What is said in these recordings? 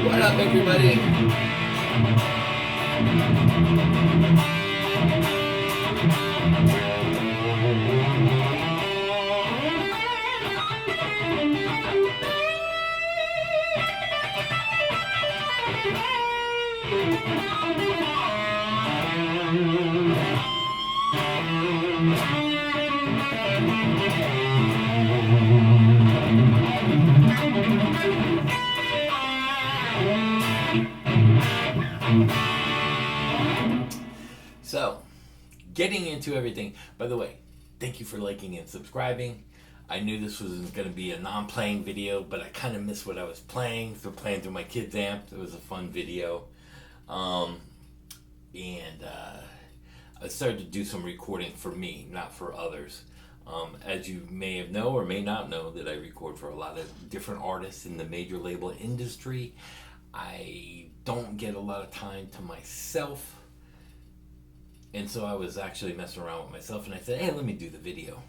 What up, everybody? So, getting into everything. By the way, thank you for liking and subscribing. I knew this was going to be a non-playing video, but I kind of missed what I was playing. So playing through my kids' amp, it was a fun video. I started to do some recording for me, not for others. As you may have know or may not know, that I record for a lot of different artists in the major label industry. I don't get a lot of time to myself. And so I was actually messing around with myself, and I said, hey, let me do the video.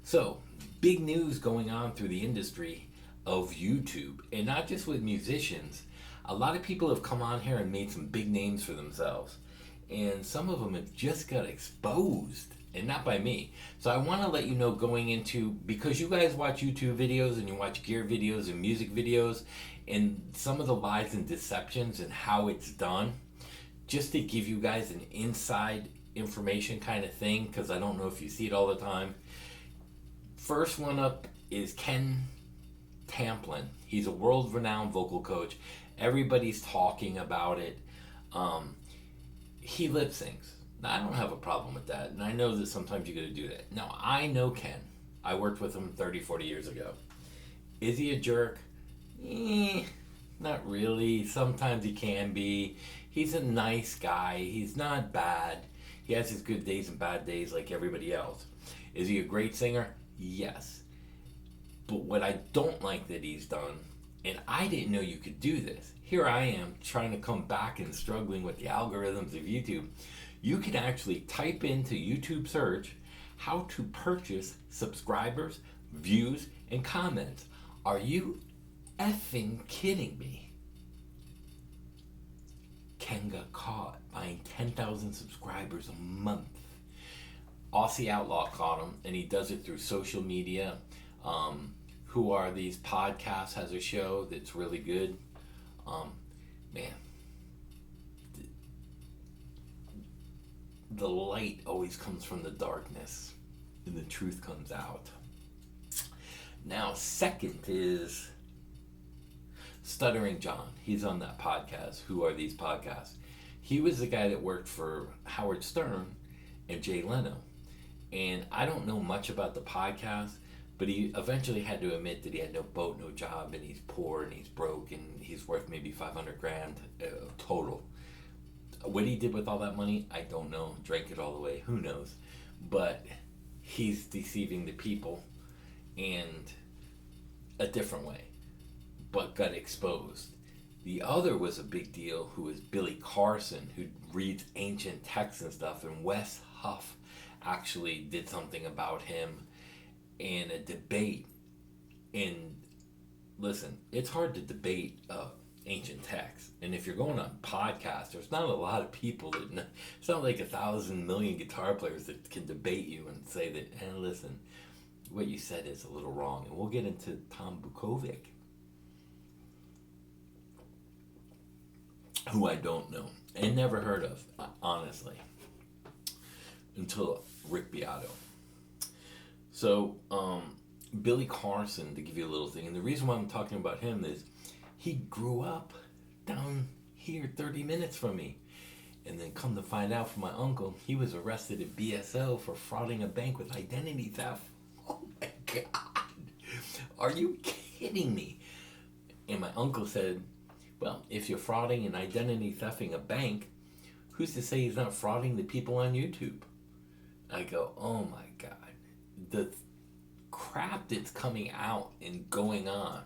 So, big news going on through the industry of YouTube, and not just with musicians. A lot of people have come on here and made some big names for themselves, and some of them have just got exposed, and not by me. So I want to let you know going into, because you guys watch YouTube videos and you watch gear videos and music videos, and some of the lies and deceptions and how it's done, just to give you guys an inside information kind of thing, because I don't know if you see it all the time. First one up is Tamplin. He's a world-renowned vocal coach. Everybody's talking about it. He lip syncs. Now, I don't have a problem with that, and I know that sometimes you got to do that. Now, I know Ken. I worked with him 30, 40 years ago. Is he a jerk? Not really. Sometimes he can be. He's a nice guy. He's not bad. He has his good days and bad days like everybody else. Is he a great singer? Yes. But what I don't like that he's done, and I didn't know you could do this. Here I am trying to come back and struggling with the algorithms of YouTube. You can actually type into YouTube search how to purchase subscribers, views, and comments. Are you effing kidding me? Ken got caught buying 10,000 subscribers a month. Aussie Outlaw caught him, and he does it through social media. Who Are These Podcasts has a show that's really good. Man, the light always comes from the darkness, and the truth comes out. Now, second is Stuttering John. He's on that podcast, Who Are These Podcasts? He was the guy that worked for Howard Stern and Jay Leno. And I don't know much about the podcast, but he eventually had to admit that he had no boat, no job, and he's poor and he's broke and he's worth maybe $500,000 total. What he did with all that money, I don't know. Drank it all the way, who knows? But he's deceiving the people and a different way, but got exposed. The other was a big deal, who was Billy Carson, who reads ancient texts and stuff, and Wes Huff actually did something about him in a debate. And listen, it's hard to debate ancient texts, and if you're going on podcasts, there's not a lot of people that know. It's not like 1,000 million guitar players that can debate you and say that, hey, listen, what you said is a little wrong. And we'll get into Tom Bukovac, who I don't know and never heard of, honestly, until Rick Beato. So, Billy Carson, to give you a little thing, and the reason why I'm talking about him is he grew up down here 30 minutes from me. And then come to find out from my uncle, he was arrested at BSO for frauding a bank with identity theft. Oh my God. Are you kidding me? And my uncle said, well, if you're frauding and identity thefting a bank, who's to say he's not frauding the people on YouTube? I go, oh my God. The crap that's coming out and going on.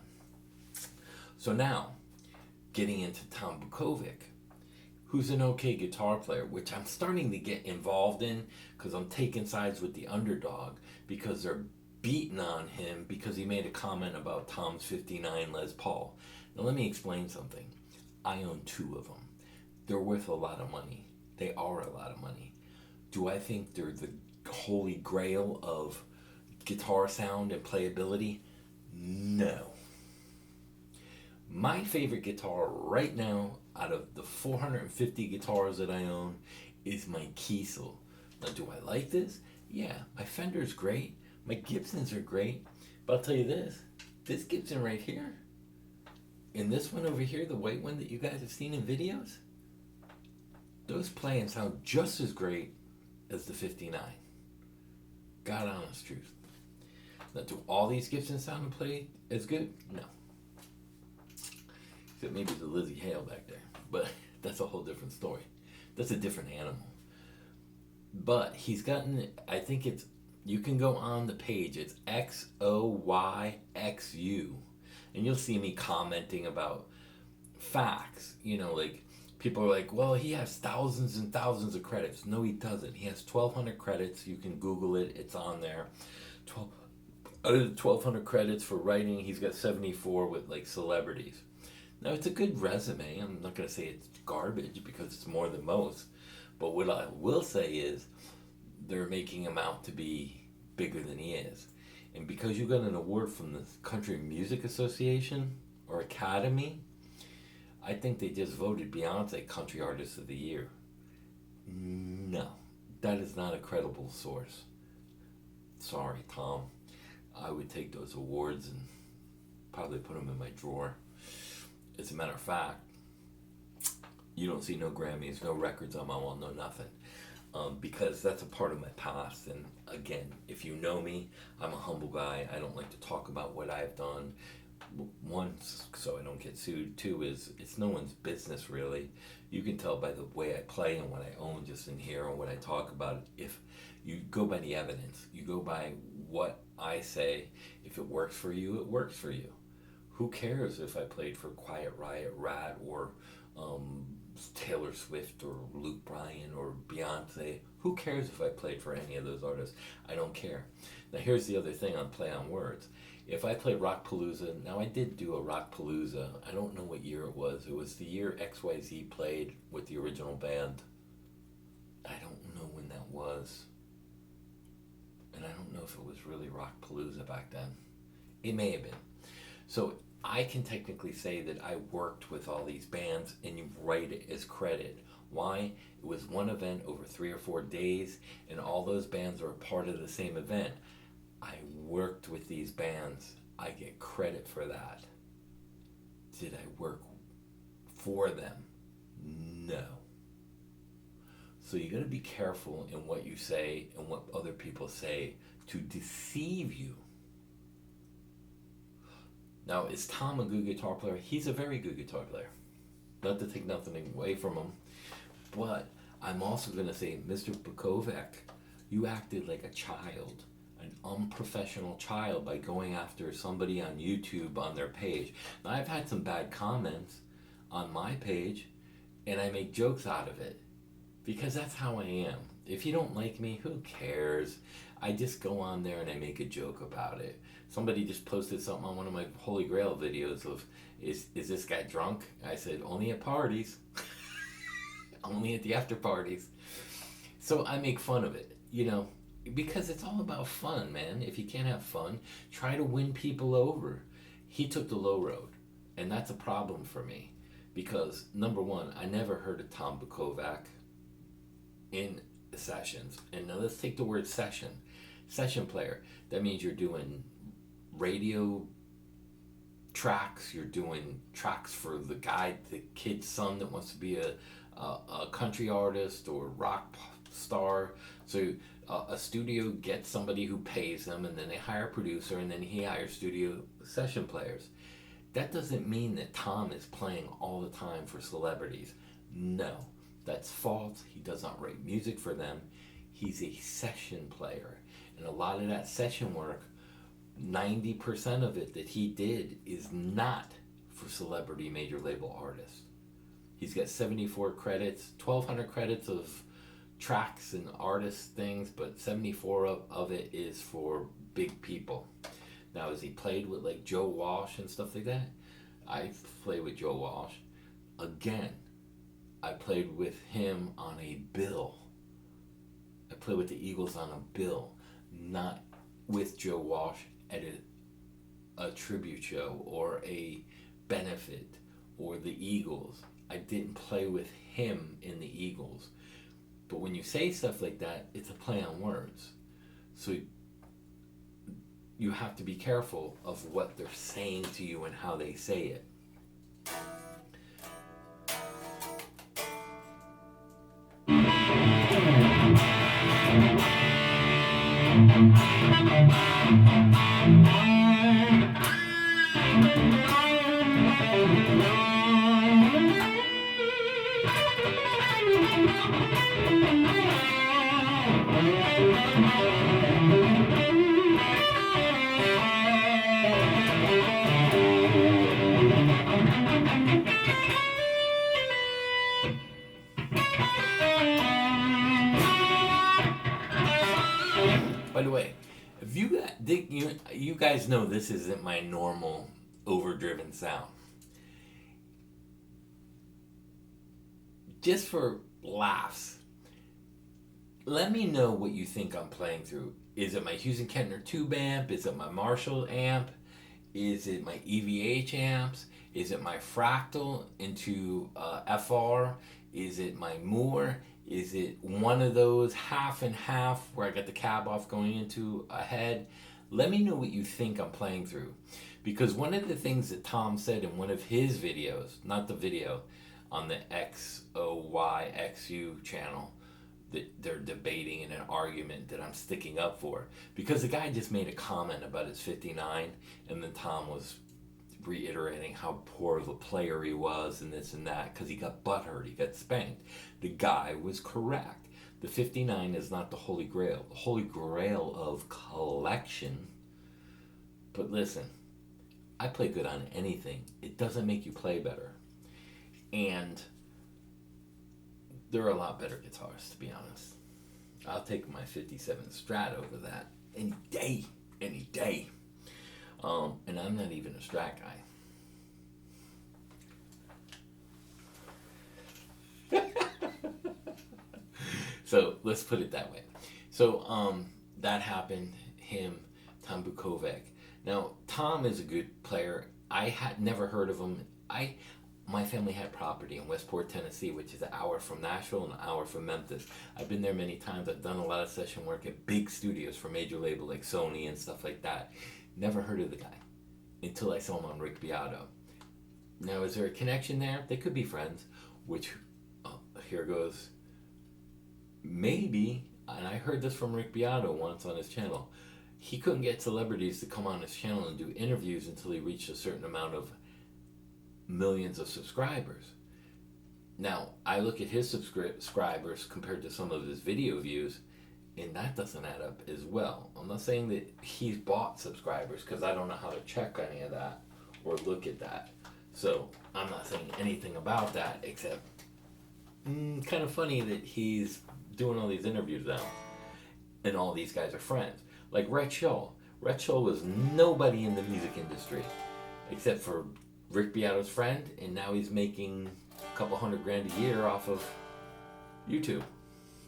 So now, getting into Tom Bukovac, who's an okay guitar player, which I'm starting to get involved in because I'm taking sides with the underdog because they're beating on him because he made a comment about Tom's 59 Les Paul. Now let me explain something. I own two of them. They're worth a lot of money. They are a lot of money. Do I think they're the holy grail of guitar sound and playability? No. My favorite guitar right now, out of the 450 guitars that I own, is my Kiesel. Now, do I like this? Yeah, my Fender's great. My Gibsons are great. But I'll tell you this Gibson right here, and this one over here, the white one that you guys have seen in videos, those play and sound just as great as the 59. God honest truth. Now, do all these Gibsons sound and play as good? No. Except maybe the Lizzie Hale back there. But that's a whole different story. That's a different animal. But he's gotten, I think it's, you can go on the page, it's XOYXU, and you'll see me commenting about facts. You know, like, people are like, well, he has thousands and thousands of credits. No, he doesn't. He has 1,200 credits. You can Google it. It's on there. 1,200 credits for writing. He's got 74 with, like, celebrities. Now, it's a good resume. I'm not going to say it's garbage because it's more than most. But what I will say is they're making him out to be bigger than he is. And because you got an award from the Country Music Association or Academy, I think they just voted Beyonce Country Artist of the Year. No, that is not a credible source. Sorry, Tom. I would take those awards and probably put them in my drawer. As a matter of fact, you don't see no Grammys, no records on my wall, no nothing. Because that's a part of my past. And again, if you know me, I'm a humble guy. I don't like to talk about what I've done. One, so I don't get sued. Two is it's no one's business really. You can tell by the way I play and what I own just in here and what I talk about. If you go by the evidence, you go by what I say. If it works for you, it works for you. Who cares if I played for Quiet Riot, Rat, or Taylor Swift, or Luke Bryan, or Beyonce? Who cares if I played for any of those artists? I don't care. Now here's the other thing on play on words. If I played Rockpalooza, now I did do a Rockpalooza. I don't know what year it was. It was the year XYZ played with the original band. I don't know when that was. And I don't know if it was really Rockpalooza back then. It may have been. So I can technically say that I worked with all these bands and you write it as credit. Why? It was one event over 3 or 4 days and all those bands are a part of the same event. I worked with these bands. I get credit for that. Did I work for them? No. So you got to be careful in what you say and what other people say to deceive you. Now, is Tom a good guitar player? He's a very good guitar player. Not to take nothing away from him. But I'm also going to say, Mr. Bukovac, you acted like a child, an unprofessional child by going after somebody on YouTube on their page. Now, I've had some bad comments on my page, and I make jokes out of it. Because that's how I am. If you don't like me, who cares? I just go on there and I make a joke about it. Somebody just posted something on one of my Holy Grail videos of, is this guy drunk? I said, only at parties. Only at the after parties. So I make fun of it, you know, because it's all about fun, man. If you can't have fun, try to win people over. He took the low road, and that's a problem for me. Because, number one, I never heard of Tom Bukovac in sessions. And now let's take the word session. Session player. That means you're doing radio tracks. You're doing tracks for the guy, the kid's son that wants to be a country artist or rock star. So a studio gets somebody who pays them, and then they hire a producer, and then he hires studio session players. That doesn't mean that Tom is playing all the time for celebrities. No. That's false. He does not write music for them. He's a session player. And a lot of that session work, 90% of it that he did is not for celebrity major label artists. He's got 74 credits, 1,200 credits of tracks and artist things, but 74 of it is for big people. Now, has he played with like Joe Walsh and stuff like that? I played with Joe Walsh. Again, I played with him on a bill. I played with the Eagles on a bill, not with Joe Walsh at a tribute show or a benefit or the Eagles. I didn't play with him in the Eagles. But when you say stuff like that, it's a play on words. So you have to be careful of what they're saying to you and how they say it. By the way, if you guys know this isn't my normal overdriven sound. Just for laughs, let me know what you think I'm playing through. Is it my Hughes and Kettner tube amp? Is it my Marshall amp? Is it my EVH amps? Is it my Fractal into FR? Is it my Moore? Is it one of those half and half where I got the cab off going into a head? Let me know what you think I'm playing through. Because one of the things that Tom said in one of his videos, not the video, on the XOYXU channel, that they're debating in an argument that I'm sticking up for. Because the guy just made a comment about his 59, and then Tom was reiterating how poor of a player he was and this and that because he got butthurt, he got spanked. The guy was correct. The 59 is not the Holy Grail. The Holy Grail of collection. But listen, I play good on anything. It doesn't make you play better. And there are a lot better guitars, to be honest. I'll take my 57 Strat over that any day, any day. And I'm not even a Strat guy. So let's put it that way. So that happened, him, Tom Bukovac. Now, Tom is a good player. I had never heard of him. My family had property in Westport, Tennessee, which is an hour from Nashville and an hour from Memphis. I've been there many times. I've done a lot of session work at big studios for major labels like Sony and stuff like that. Never heard of the guy until I saw him on Rick Beato. Now, is there a connection there? They could be friends, which, here goes, maybe, and I heard this from Rick Beato once on his channel, he couldn't get celebrities to come on his channel and do interviews until he reached a certain amount of millions of subscribers. Now, I look at his subscribers compared to some of his video views, and that doesn't add up as well. I'm not saying that he's bought subscribers because I don't know how to check any of that or look at that. So I'm not saying anything about that except kind of funny that he's doing all these interviews now and all these guys are friends. Like Rhett Shull. Rhett Shull was nobody in the music industry except for Rick Beato's friend, and now he's making a couple $100,000 a year off of YouTube.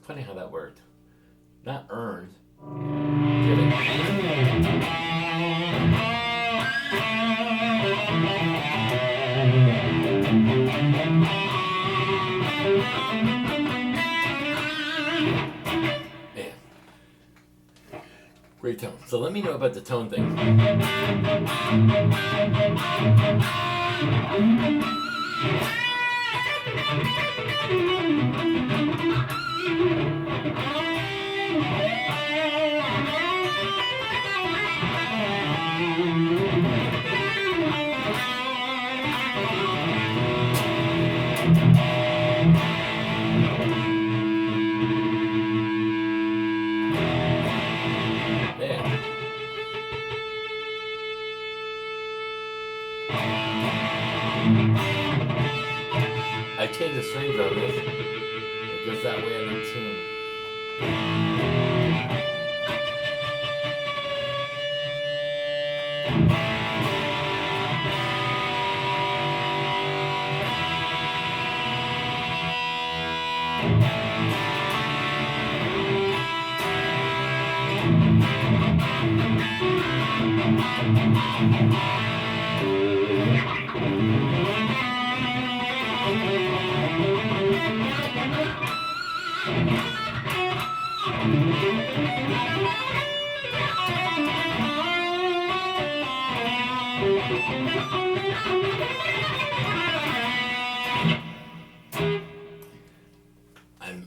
Funny how that worked. Not earned. Given. Yeah. Great tone. So let me know about the tone thing. I changed the strings on this. It goes that way in tune.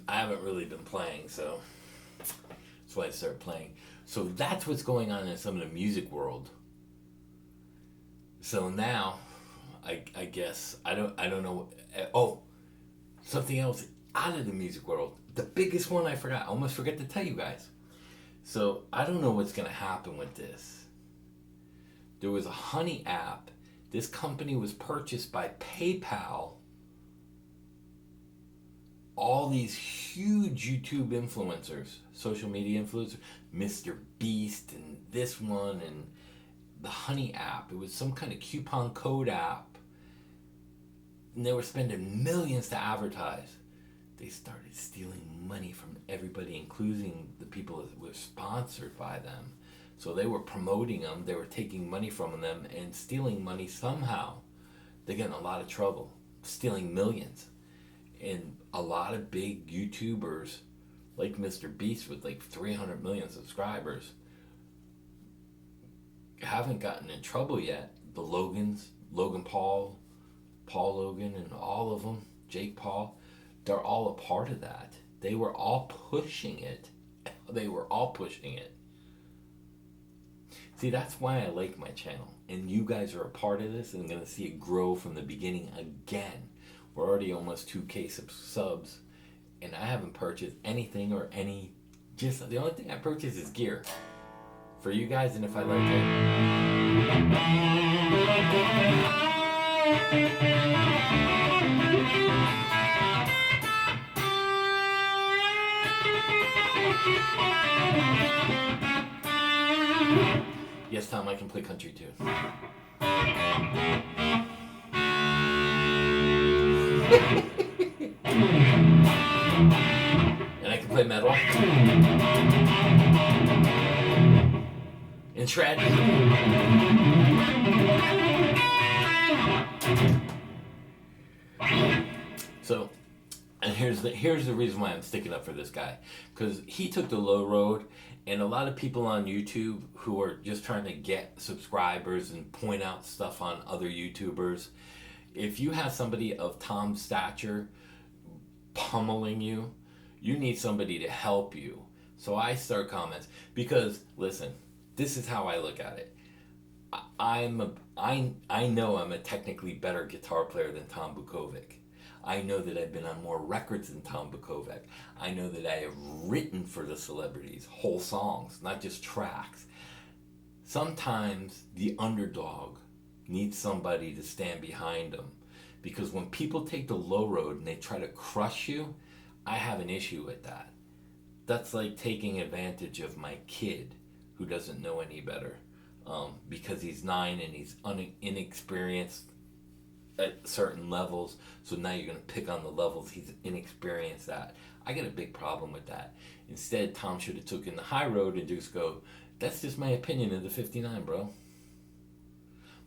I haven't really been playing, so that's why I started playing. So that's what's going on in some of the music world. So now, I guess I don't know. Oh, something else out of the music world. The biggest one I forgot. I almost forgot to tell you guys. So I don't know what's gonna happen with this. There was a honey app. This company was purchased by PayPal. All these huge YouTube influencers, social media influencers, Mr. Beast and this one and the Honey app. It was some kind of coupon code app. And they were spending millions to advertise. They started stealing money from everybody, including the people that were sponsored by them. So they were promoting them, they were taking money from them and stealing money somehow. They get in a lot of trouble, stealing millions. And a lot of big YouTubers, like Mr. Beast with like 300 million subscribers, haven't gotten in trouble yet. The Logans, Logan Paul, Paul Logan, and all of them, Jake Paul, they're all a part of that. They were all pushing it. They were all pushing it. See, that's why I like my channel. And you guys are a part of this, and I'm going to see it grow from the beginning again. We're already almost 2K subs, and I haven't purchased anything or any, just the only thing I purchased is gear for you guys, and if I like it. Yes, Tom, I can play country too. And I can play metal and shred. So, and here's the reason why I'm sticking up for this guy, because he took the low road, and a lot of people on YouTube who are just trying to get subscribers and point out stuff on other YouTubers. If you have somebody of Tom's stature pummeling you, you need somebody to help you. So I start comments because, listen, this is how I look at it. I know I'm a technically better guitar player than Tom Bukovac. I know that I've been on more records than Tom Bukovac. I know that I have written for the celebrities whole songs, not just tracks. Sometimes the underdog needs somebody to stand behind them, because when people take the low road and they try to crush you, I have an issue with that. That's like taking advantage of my kid who doesn't know any better, because he's 9 and he's inexperienced at certain levels. So now you're going to pick on the levels he's inexperienced at. I got a big problem with that. Instead, Tom should have taken the high road and just go, that's just my opinion of the 59, bro.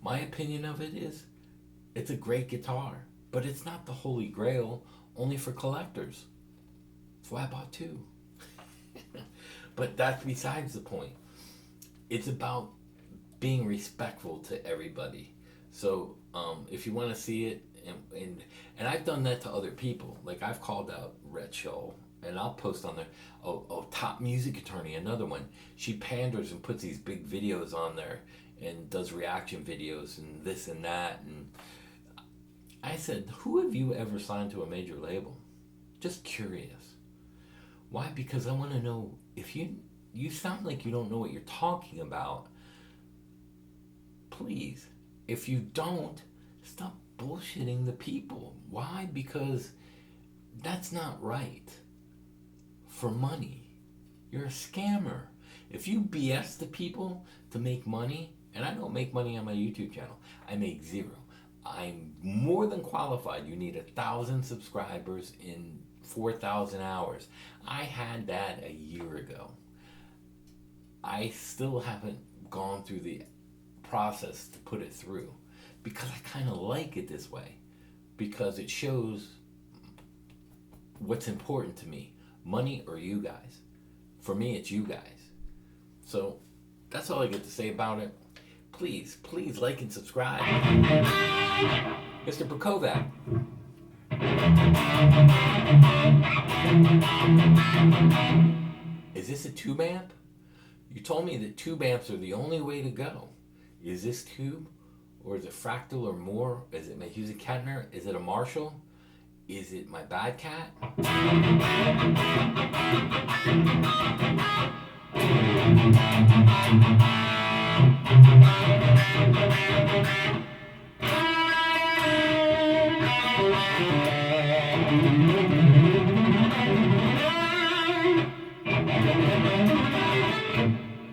My opinion of it is, it's a great guitar, but it's not the holy grail, only for collectors. That's why I bought 2. But that's besides the point. It's about being respectful to everybody. So if you want to see it, and I've done that to other people. Like I've called out Red Show, and I'll post on there. Oh, Top Music Attorney, another one. She panders and puts these big videos on there and does reaction videos and this and that. And I said, who have you ever signed to a major label? Just curious. Why? Because I want to know if you sound like you don't know what you're talking about. Please, if you don't, stop bullshitting the people. Why? Because that's not right. For money. You're a scammer. If you BS the people to make money, and I don't make money on my YouTube channel, I make 0. I'm more than qualified. You need 1,000 subscribers in 4,000 hours. I had that a year ago. I still haven't gone through the process to put it through, because I kind of like it this way, because it shows what's important to me, money or you guys. For me, it's you guys. So that's all I get to say about it. Please like and subscribe. Mr. Bukovac. Is this a tube amp? You told me that tube amps are the only way to go. Is this tube? Or is it fractal or more? Is it my Hughes & Kettner? Is it a Marshall? Is it my Bad Cat?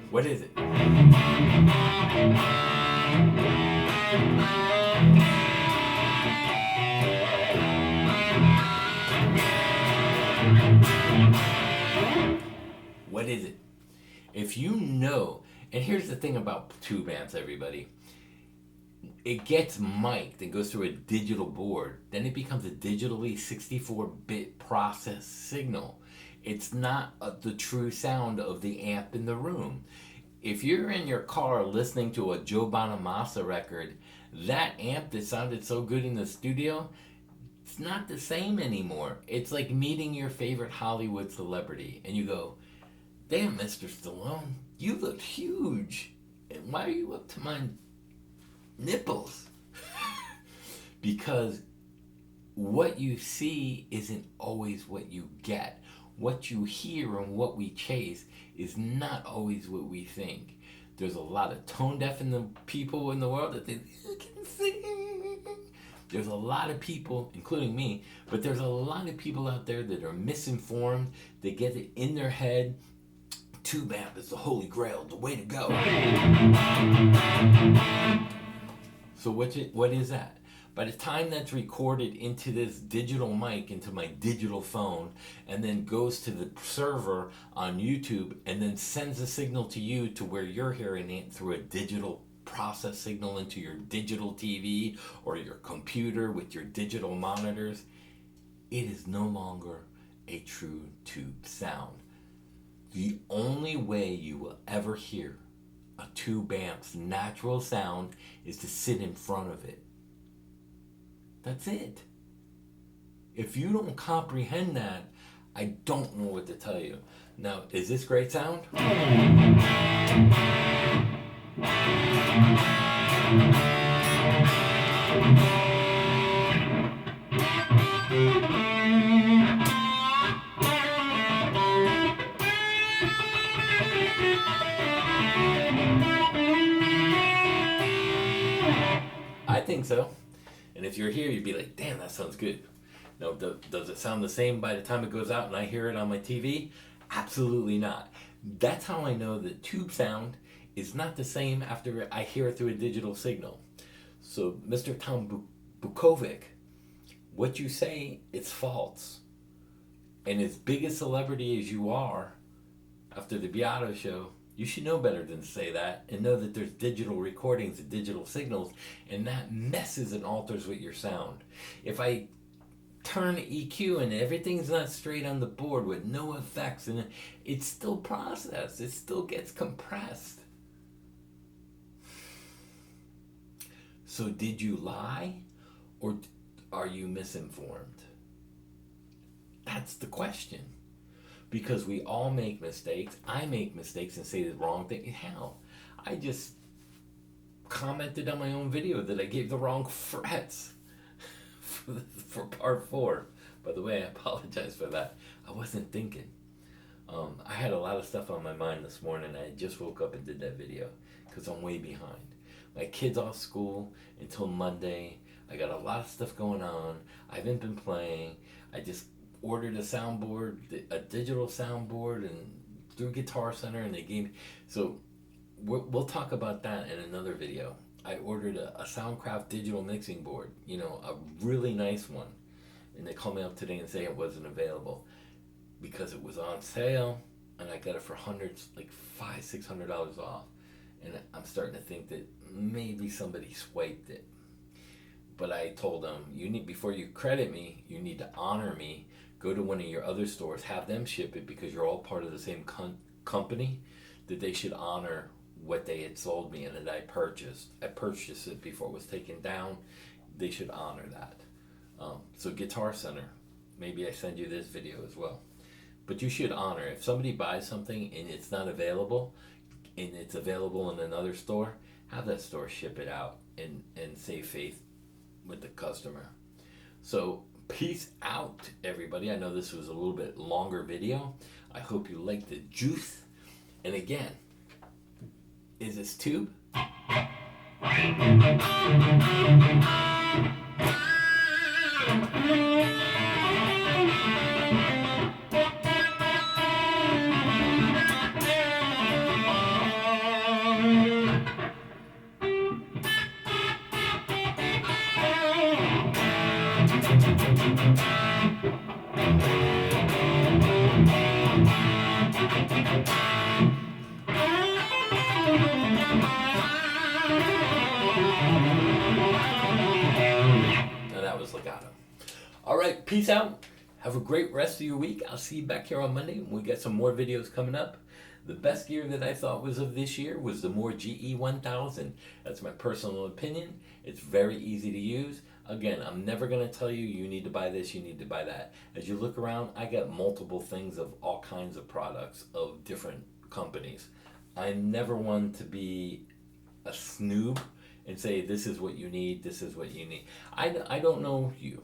What is it? What is it? If you know, and here's the thing about tube amps, everybody. It gets mic'd and goes through a digital board. Then it becomes a digitally 64-bit process signal. It's not the true sound of the amp in the room. If you're in your car listening to a Joe Bonamassa record, that amp that sounded so good in the studio, it's not the same anymore. It's like meeting your favorite Hollywood celebrity and you go, damn, Mr. Stallone, you look huge. And why are you up to my nipples? Because what you see isn't always what you get. What you hear and what we chase is not always what we think. There's a lot of tone deaf in the people in the world that think, I can sing. There's a lot of people, including me, but there's a lot of people out there that are misinformed. They get it in their head. Tube amp is the holy grail, the way to go. So what is that? By the time that's recorded into this digital mic, into my digital phone, and then goes to the server on YouTube, and then sends a signal to you to where you're hearing it through a digital process signal into your digital TV or your computer with your digital monitors, it is no longer a true tube sound. The only way you will ever hear a tube amp's natural sound is to sit in front of it. That's it. If you don't comprehend that, I don't know what to tell you. Now, is this great sound? I think so. And if you're here, you'd be like, damn, that sounds good. Now, does it sound the same by the time it goes out and I hear it on my TV? Absolutely not. That's how I know that tube sound is not the same after I hear it through a digital signal. So, Mr. Tom Bukovac, what you say is false. And as big a celebrity as you are, after the Beato show, you should know better than to say that and know that there's digital recordings and digital signals, and that messes and alters with your sound. If I turn EQ and everything's not straight on the board with no effects, and it's still processed, it still gets compressed. So did you lie, or are you misinformed? That's the question. Because we all make mistakes. I make mistakes and say the wrong thing. Hell, I just commented on my own video that I gave the wrong frets for part 4. By the way, I apologize for that. I wasn't thinking. I had a lot of stuff on my mind this morning. I just woke up and did that video because I'm way behind. My kid's off school until Monday. I got a lot of stuff going on. I haven't been playing. I just ordered a soundboard, a digital soundboard, and through Guitar Center, and they gave me. So we'll talk about that in another video. I ordered a Soundcraft digital mixing board, a really nice one, and they called me up today and say it wasn't available because it was on sale, and I got it for hundreds, like $500-$600 off. and I'm starting to think that maybe somebody swiped it. But I told them, before you credit me, you need to honor me. Go to one of your other stores, have them ship it, because you're all part of the same company, that they should honor what they had sold me and that I purchased. I purchased it before it was taken down. They should honor that. So Guitar Center, maybe I send you this video as well. But you should honor, if somebody buys something and it's not available, and it's available in another store, have that store ship it out and save faith with the customer. So peace out, everybody. I know this was a little bit longer video. I hope you liked the juice. And again, is this tube? Now that was legato. All right, peace out. Have a great rest of your week. I'll see you back here on Monday. We got some more videos coming up. The best gear that I thought was of this year was the More GE 1000. That's my personal opinion. It's very easy to use. Again, I'm never going to tell you, you need to buy this, you need to buy that. As you look around, I got multiple things of all kinds of products of different companies. I'm never one to be a snoob and say, this is what you need, this is what you need. I don't know you.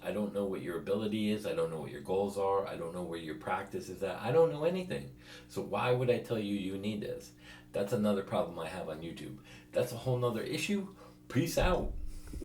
I don't know what your ability is. I don't know what your goals are. I don't know where your practice is at. I don't know anything. So why would I tell you you need this? That's another problem I have on YouTube. That's a whole nother issue. Peace out.